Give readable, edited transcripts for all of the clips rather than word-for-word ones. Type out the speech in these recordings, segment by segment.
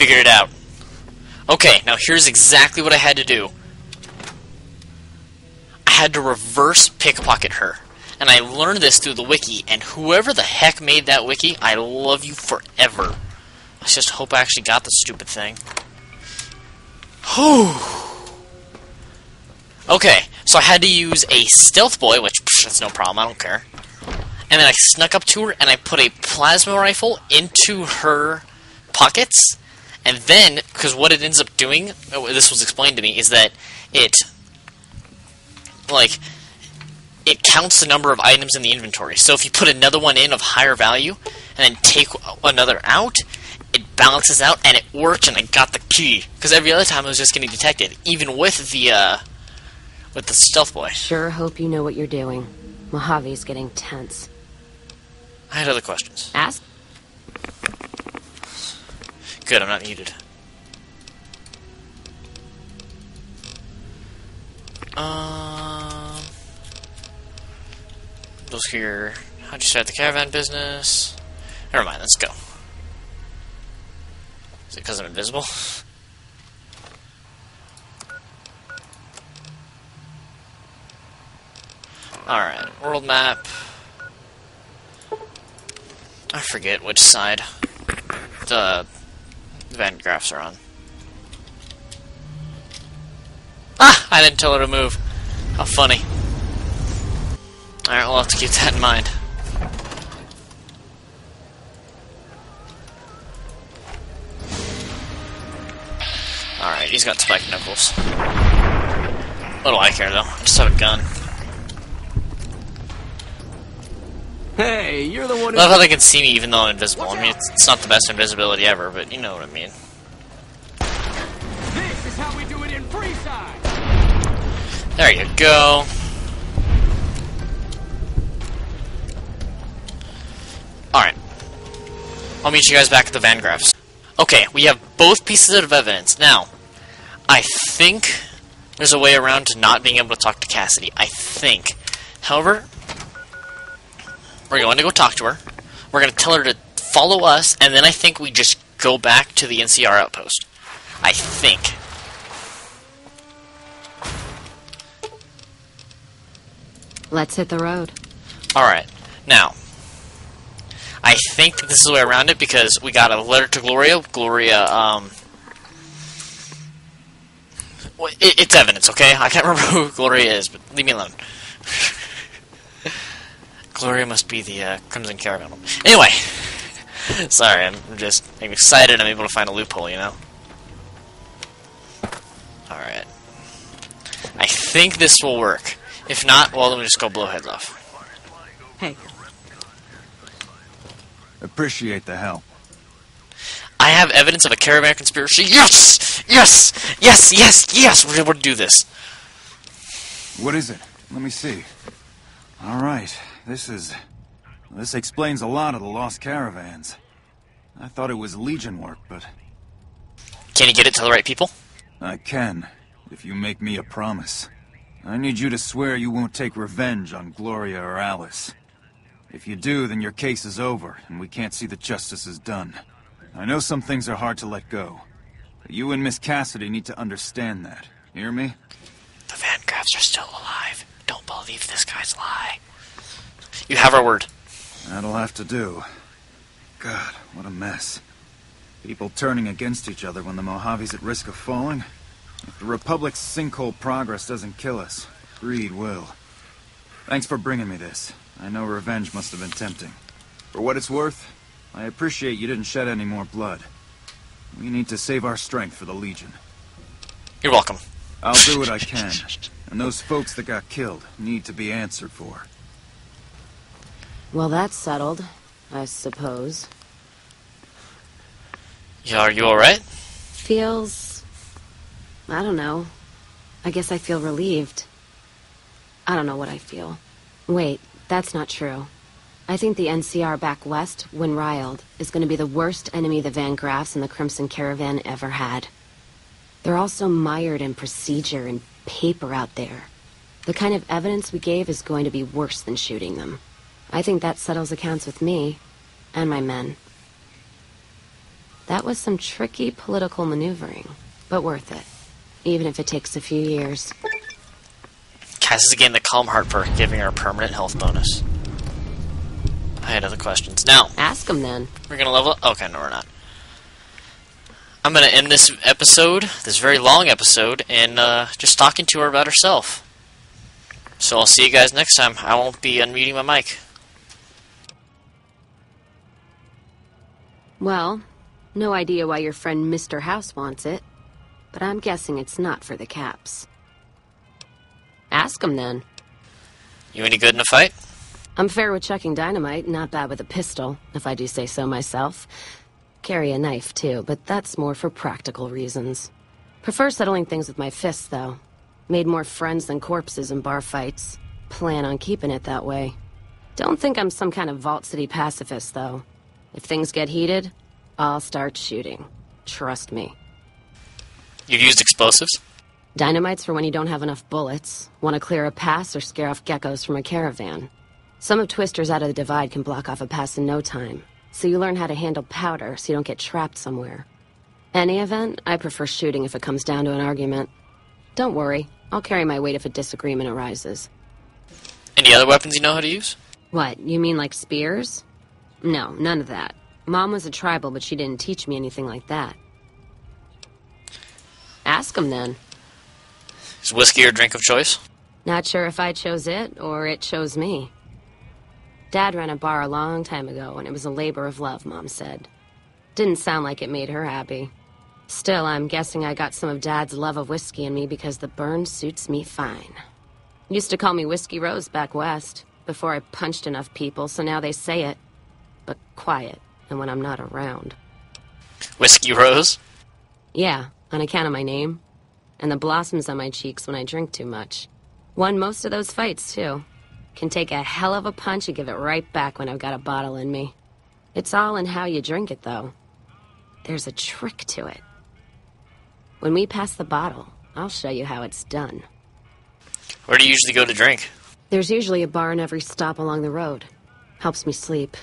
figured it out. Okay, now here's exactly what I had to do. I had to reverse pickpocket her. And I learned this through the wiki, and whoever the heck made that wiki, I love you forever. Let's just hope I actually got the stupid thing. Whew. Okay, so I had to use a stealth boy, which, that's no problem, I don't care. And then I snuck up to her, and I put a plasma rifle into her pockets. And then, because what it ends up doing, this was explained to me, is that it counts the number of items in the inventory. So if you put another one in of higher value, and then take another out, it balances out, and it worked, and I got the key. Because every other time I was just getting detected, even with the stealth boy. Sure hope you know what you're doing. Mojave's getting tense. I had other questions. Ask? Good, I'm not needed. Those here. How'd you start the caravan business? Never mind, let's go. Is it because I'm invisible? Alright, world map. I forget which side the Van Graffs are on. Ah! I didn't tell her to move. How funny. Alright, we'll have to keep that in mind. Alright, he's got spiked knuckles. What do I care though? I just have a gun. Hey, you're the one who... I love how they can see me even though I'm invisible. I mean, it's not the best invisibility ever, but you know what I mean. This is how we do it in Freeside. There you go. Alright. I'll meet you guys back at the Van Graffs. Okay, we have both pieces of evidence. Now, I think there's a way around to not being able to talk to Cassidy. I think. However, we're going to go talk to her. We're going to tell her to follow us, and then I think we just go back to the NCR outpost. I think. Let's hit the road. Alright. Now, I think that this is the way around it because we got a letter to Gloria. It's evidence, okay? I can't remember who Gloria is, but leave me alone. Gloria must be the Crimson Caravan. Anyway, sorry, I'm excited I'm able to find a loophole, you know? Alright. I think this will work. If not, well, then we just go blow heads off. Hey. Appreciate the help. I have evidence of a caravan conspiracy. Yes! Yes! Yes! Yes! Yes! We're able to do this. What is it? Let me see. Alright, this explains a lot of the lost caravans. I thought it was Legion work, but... Can you get it to the right people? I can, if you make me a promise. I need you to swear you won't take revenge on Gloria or Alice. If you do, then your case is over, and we can't see that justice is done. I know some things are hard to let go, but you and Miss Cassidy need to understand that. Hear me? The Van Graffs are still alive. Don't believe this guy's lie. You have our word. That'll have to do. God, what a mess. People turning against each other when the Mojave's at risk of falling. If the Republic's sinkhole progress doesn't kill us, greed will. Thanks for bringing me this. I know revenge must have been tempting. For what it's worth, I appreciate you didn't shed any more blood. We need to save our strength for the Legion. You're welcome. I'll do what I can. And those folks that got killed need to be answered for. Well, that's settled, I suppose. Yeah, are you alright? Feels... I don't know. I guess I feel relieved. I don't know what I feel. Wait, that's not true. I think the NCR back west, when riled, is going to be the worst enemy the Van Graffs and the Crimson Caravan ever had. They're all so mired in procedure and paper out there. The kind of evidence we gave is going to be worse than shooting them. I think that settles accounts with me and my men. That was some tricky political maneuvering, but worth it. Even if it takes a few years. Cass has gained the Calm Heart perk, giving her a permanent health bonus. I had other questions. Now, Ask him then. we're gonna level up. Okay, no, we're not. I'm gonna end this episode, this very long episode, and just talking to her about herself. So I'll see you guys next time. I won't be unmuting my mic. Well, no idea why your friend Mr. House wants it, but I'm guessing it's not for the caps. Ask him then. You any good in a fight? I'm fair with chucking dynamite, not bad with a pistol, if I do say so myself. Carry a knife, too, but that's more for practical reasons. Prefer settling things with my fists, though. Made more friends than corpses in bar fights. Plan on keeping it that way. Don't think I'm some kind of Vault City pacifist, though. If things get heated, I'll start shooting. Trust me. You've used explosives? Dynamite's for when you don't have enough bullets, want to clear a pass or scare off geckos from a caravan. Some of Twister's Out of the Divide can block off a pass in no time, so you learn how to handle powder so you don't get trapped somewhere. Any event, I prefer shooting if it comes down to an argument. Don't worry, I'll carry my weight if a disagreement arises. Any other weapons you know how to use? What, you mean like spears? No, none of that. Mom was a tribal, but she didn't teach me anything like that. Ask him then. Is whiskey your drink of choice? Not sure if I chose it or it chose me. Dad ran a bar a long time ago, and it was a labor of love, Mom said. Didn't sound like it made her happy. Still, I'm guessing I got some of Dad's love of whiskey in me because the burn suits me fine. Used to call me Whiskey Rose back west, before I punched enough people, so now they say it. But quiet, and when I'm not around. Whiskey Rose? Yeah, on account of my name. And the blossoms on my cheeks when I drink too much. Won most of those fights, too. Can take a hell of a punch and give it right back when I've got a bottle in me. It's all in how you drink it, though. There's a trick to it. When we pass the bottle, I'll show you how it's done. Where do you usually go to drink? There's usually a bar in every stop along the road. Helps me sleep.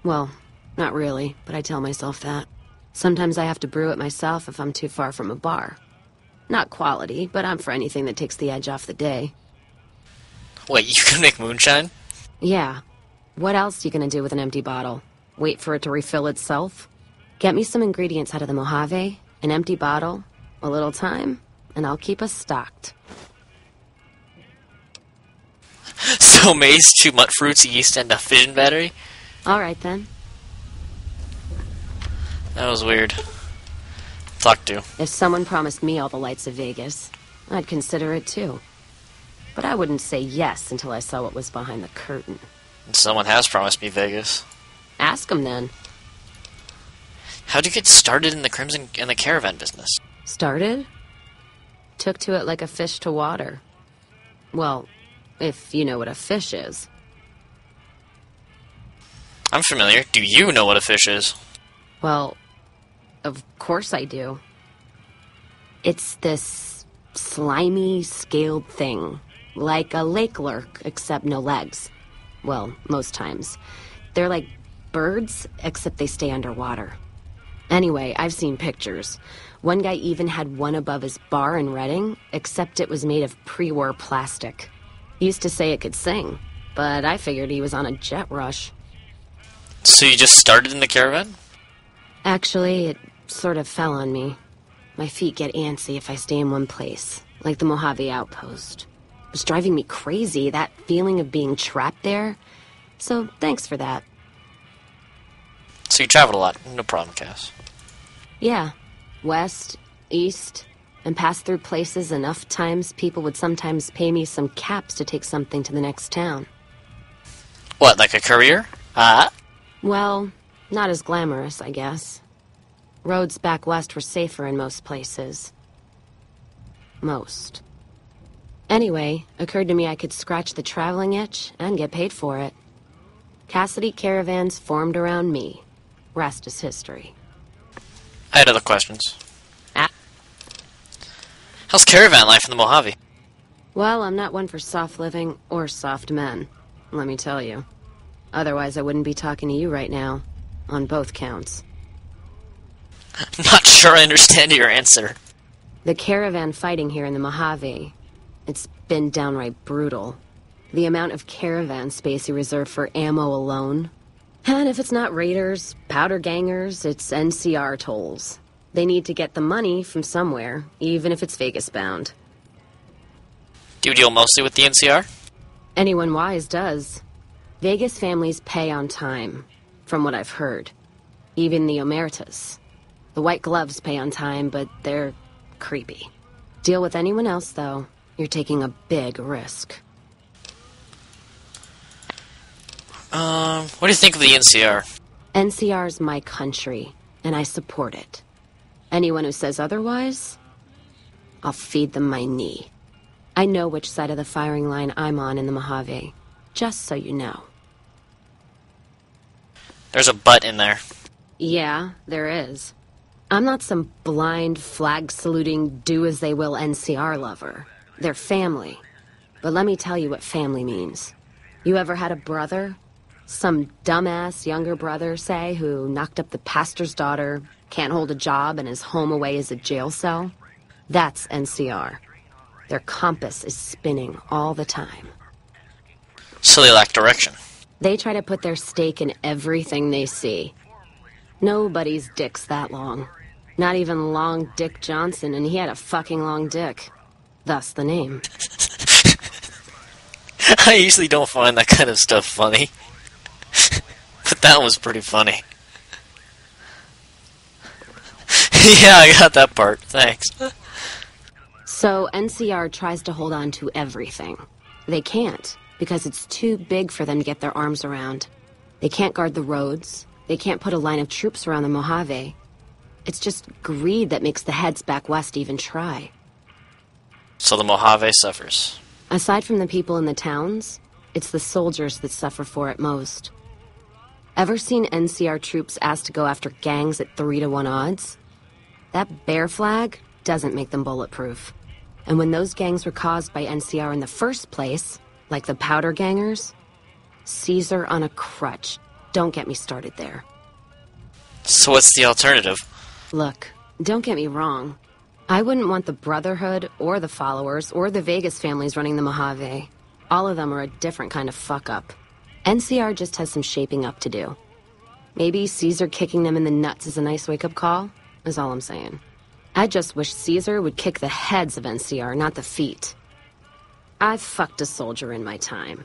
Well, not really, but I tell myself that. Sometimes I have to brew it myself if I'm too far from a bar. Not quality, but I'm for anything that takes the edge off the day. Wait, you can make moonshine? Yeah. What else you gonna do with an empty bottle? Wait for it to refill itself? Get me some ingredients out of the Mojave, an empty bottle, a little time, and I'll keep us stocked. So mace, 2 mut fruits, yeast, and a fission battery? Alright then. That was weird. Talk to. If someone promised me all the lights of Vegas, I'd consider it too. But I wouldn't say yes until I saw what was behind the curtain. Someone has promised me Vegas. Ask him then. How'd you get started in the Crimson and the caravan business? Started? Took to it like a fish to water. Well, if you know what a fish is. I'm familiar. Do you know what a fish is? Well, of course I do. It's this slimy, scaled thing. Like a lake lurk, except no legs. Well, most times. They're like birds, except they stay underwater. Anyway, I've seen pictures. One guy even had one above his bar in Reading, except it was made of pre-war plastic. He used to say it could sing, but I figured he was on a jet rush. So you just started in the caravan? Actually, it sort of fell on me. My feet get antsy if I stay in one place, like the Mojave outpost. It was driving me crazy, that feeling of being trapped there. So, thanks for that. So you traveled a lot. No problem, Cass. Yeah. West, east, and passed through places enough times people would sometimes pay me some caps to take something to the next town. What, like a courier? Well, not as glamorous, I guess. Roads back west were safer in most places. Most. Anyway, occurred to me I could scratch the traveling itch and get paid for it. Cassidy caravans formed around me. Rest is history. I had other questions. Ah. How's caravan life in the Mojave? Well, I'm not one for soft living or soft men, let me tell you. Otherwise, I wouldn't be talking to you right now, on both counts. Not sure I understand your answer. The caravan fighting here in the Mojave, it's been downright brutal. The amount of caravan space you reserve for ammo alone. And if it's not raiders, powder gangers, it's NCR tolls. They need to get the money from somewhere, even if it's Vegas bound. Do you deal mostly with the NCR? Anyone wise does. Vegas families pay on time, from what I've heard. Even the Omertas. The White Gloves pay on time, but they're creepy. Deal with anyone else, though, you're taking a big risk. What do you think of the NCR? NCR's my country, and I support it. Anyone who says otherwise, I'll feed them my knee. I know which side of the firing line I'm on in the Mojave, just so you know. There's a butt in there. Yeah, there is. I'm not some blind, flag-saluting, do-as-they-will NCR lover. They're family. But let me tell you what family means. You ever had a brother? Some dumbass younger brother, say, who knocked up the pastor's daughter, can't hold a job, and his home away is a jail cell? That's NCR. Their compass is spinning all the time. So they lack direction. They try to put their stake in everything they see. Nobody's dick's that long. Not even Long Dick Johnson, and he had a fucking long dick. Thus the name. I usually don't find that kind of stuff funny. But that was pretty funny. Yeah, I got that part. Thanks. So NCR tries to hold on to everything. They can't, because it's too big for them to get their arms around. They can't guard the roads. They can't put a line of troops around the Mojave. It's just greed that makes the heads back west even try. So the Mojave suffers. Aside from the people in the towns, it's the soldiers that suffer for it most. Ever seen NCR troops asked to go after gangs at 3-to-1 odds? That bear flag doesn't make them bulletproof. And when those gangs were caused by NCR in the first place, like the powder gangers, Caesar on a crutch. Don't get me started there. So what's the alternative? Look, don't get me wrong. I wouldn't want the Brotherhood, or the Followers, or the Vegas families running the Mojave. All of them are a different kind of fuck-up. NCR just has some shaping up to do. Maybe Caesar kicking them in the nuts is a nice wake-up call, is all I'm saying. I just wish Caesar would kick the heads of NCR, not the feet. I've fucked a soldier in my time.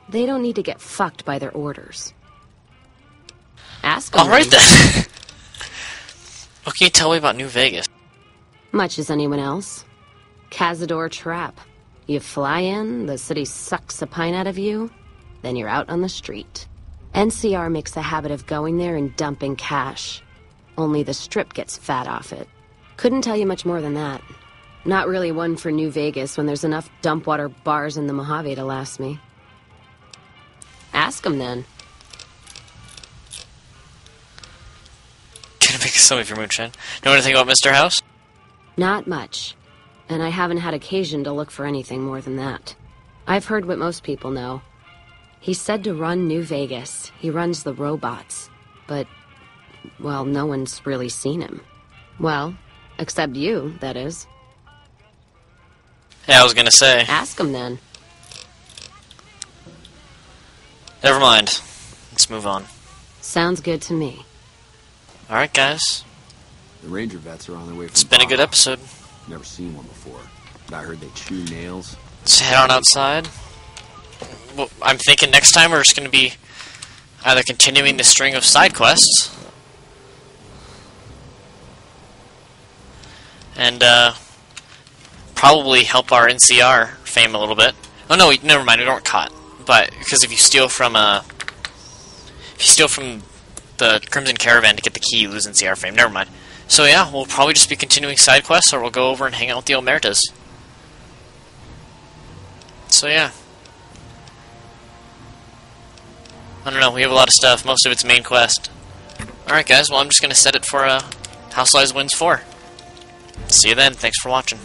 They don't need to get fucked by their orders. Ask them. Alright then. What can you tell me about New Vegas? Much as anyone else. Cazador trap. You fly in, the city sucks a pint out of you, then you're out on the street. NCR makes a habit of going there and dumping cash. Only the Strip gets fat off it. Couldn't tell you much more than that. Not really one for New Vegas when there's enough dumpwater bars in the Mojave to last me. Ask them then. Gonna make some of your moonshine. Know anything about Mr. House? Not much. And I haven't had occasion to look for anything more than that. I've heard what most people know. He's said to run New Vegas. He runs the robots. But, well, no one's really seen him. Well, except you, that is. Yeah, I was gonna say. Ask him then. Never mind. Let's move on. Sounds good to me. Alright, guys. The Ranger vets are on their way from It's been a good Baja. episode. Never seen one before, but I heard they chew nails. Let's head on outside. Well, I'm thinking next time we're just gonna be either continuing the string of side quests and probably help our NCR fame a little bit. Oh no, never mind. We weren't caught, but because if you steal from the Crimson Caravan to get the key, you lose NCR fame. Never mind. So yeah, we'll probably just be continuing side quests, or we'll go over and hang out with the Omertas. So yeah. I don't know, we have a lot of stuff. Most of it's main quest. Alright guys, well I'm just going to set it for House Lies Wins 4. See you then, thanks for watching.